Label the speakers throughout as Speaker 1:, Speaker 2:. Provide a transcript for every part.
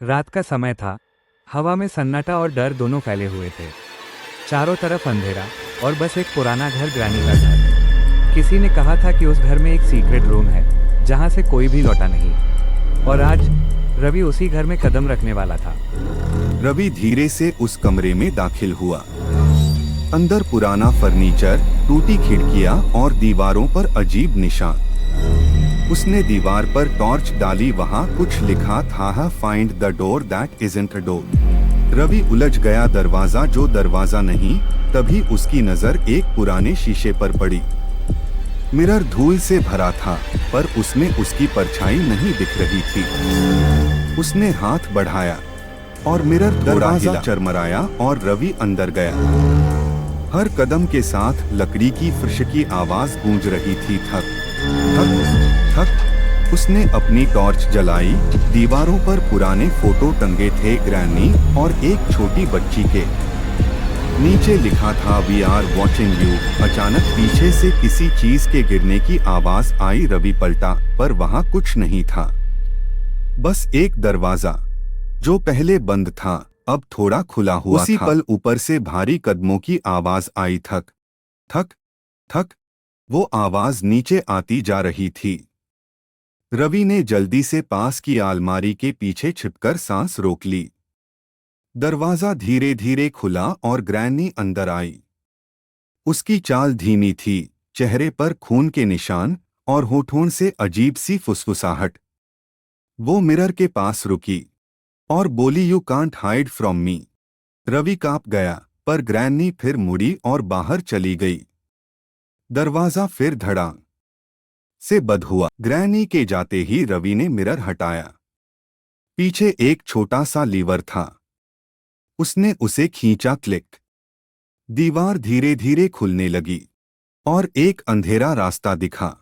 Speaker 1: रात का समय था। हवा में सन्नाटा और डर दोनों फैले हुए थे। चारों तरफ अंधेरा और बस एक पुराना घर, ग्रैनी का घर। किसी ने कहा था कि उस घर में एक सीक्रेट रूम है जहां से कोई भी लौटा नहीं। और आज रवि उसी घर में कदम रखने वाला था।
Speaker 2: रवि धीरे से उस कमरे में दाखिल हुआ। अंदर पुराना फर्नीचर, टूटी खिड़कियां और दीवारों पर अजीब निशान। उसने दीवार पर टॉर्च डाली, वहां कुछ लिखा था, find the door that isn't a door. Ravi उलझ गया, दरवाजा जो दरवाजा नहीं। तभी उसकी नजर एक पुराने शीशे पर पड़ी। मिरर धूल से भरा था, पर उसमें उसकी परछाई नहीं दिख रही थी। उसने हाथ बढ़ाया और मिरर दरवाजा चरमराया और रवि अंदर गया। हर कदम के साथ लकड़ी की फर्श की आवाज गूंज रही थी। थक थक थक। उसने अपनी टॉर्च जलाई। दीवारों पर पुराने फोटो टंगे थे, ग्रैनी और एक छोटी बच्ची के। नीचे लिखा था, वी आर वॉचिंग यू। अचानक पीछे से किसी चीज के गिरने की आवाज आई। रवि पलटा, पर वहां कुछ नहीं था। बस एक दरवाजा जो पहले बंद था, अब थोड़ा खुला हुआ था। उसी पल ऊपर से भारी कदमों की आवाज आई। थक थक थक। वो आवाज नीचे आती जा रही थी। रवि ने जल्दी से पास की अलमारी के पीछे छिपकर सांस रोक ली। दरवाजा धीरे धीरे खुला और ग्रैनी अंदर आई। उसकी चाल धीमी थी, चेहरे पर खून के निशान और होठों से अजीब सी फुसफुसाहट। वो मिरर के पास रुकी और बोली, you can't hide from me. Ravi कांप गया, पर ग्रैनी फिर मुड़ी और बाहर चली गई। दरवाजा फिर धड़ाम से बंद हुआ। ग्रैनी के जाते ही रवि ने मिरर हटाया। पीछे एक छोटा सा लीवर था। उसने उसे खींचा, क्लिक। दीवार धीरे धीरे खुलने लगी और एक अंधेरा रास्ता दिखा।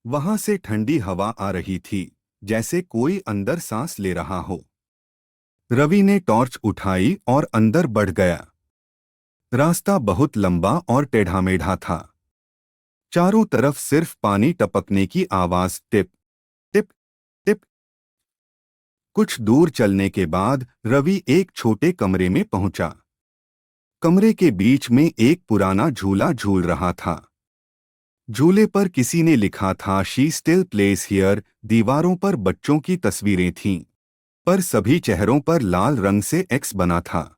Speaker 2: वहां से ठंडी हवा आ रही थी, जैसे कोई अंदर सांस ले रहा हो। रवि ने टॉर्च उठाई और अंदर बढ़ गया। रास्ता बहुत लंबा और टेढ़ा-मेढ़ा था। चारों तरफ सिर्फ पानी टपकने की आवाज, टिप टिप टिप। कुछ दूर चलने के बाद रवि एक छोटे कमरे में पहुंचा। कमरे के बीच में एक पुराना झूला झूल रहा था। झूले पर किसी ने लिखा था, शी स्टिल प्लेस हियर। दीवारों पर बच्चों की तस्वीरें थीं, पर सभी चेहरों पर लाल रंग से एक्स बना था।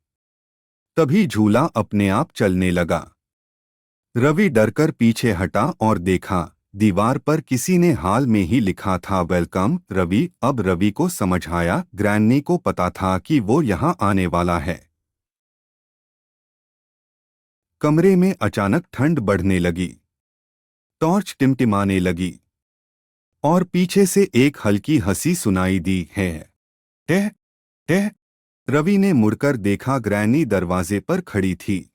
Speaker 2: तभी झूला अपने आप चलने लगा। रवि डरकर पीछे हटा और देखा, दीवार पर किसी ने हाल में ही लिखा था, वेलकम रवि। अब रवि को समझ आया, ग्रैनी को पता था कि वो यहाँ आने वाला है। कमरे में अचानक ठंड बढ़ने लगी। टॉर्च टिमटिमाने लगी और पीछे से एक हल्की हंसी सुनाई दी। है टेह टेह। रवि ने मुड़कर देखा, ग्रैनी दरवाजे पर खड़ी थी।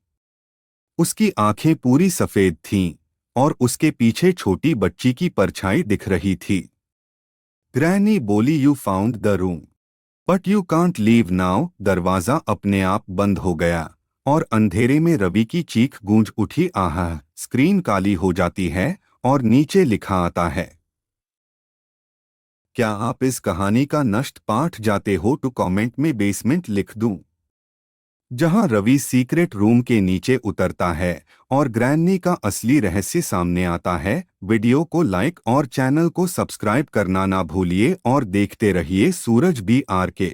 Speaker 2: उसकी आंखें पूरी सफेद थीं और उसके पीछे छोटी बच्ची की परछाई दिख रही थी। ग्रैनी बोली, you found the room but you can't leave now. दरवाजा अपने आप बंद हो गया और अंधेरे में रवि की चीख गूंज उठी, आहा। स्क्रीन काली हो जाती है और नीचे लिखा आता है, क्या आप इस कहानी का नष्ट पाठ जाते हो तो कमेंट में बेसमेंट लिख दूं, जहां रवि सीक्रेट रूम के नीचे उतरता है और ग्रैनी का असली रहस्य सामने आता है। वीडियो को लाइक और चैनल को सब्सक्राइब करना ना भूलिए और देखते रहिए सूरज BRK।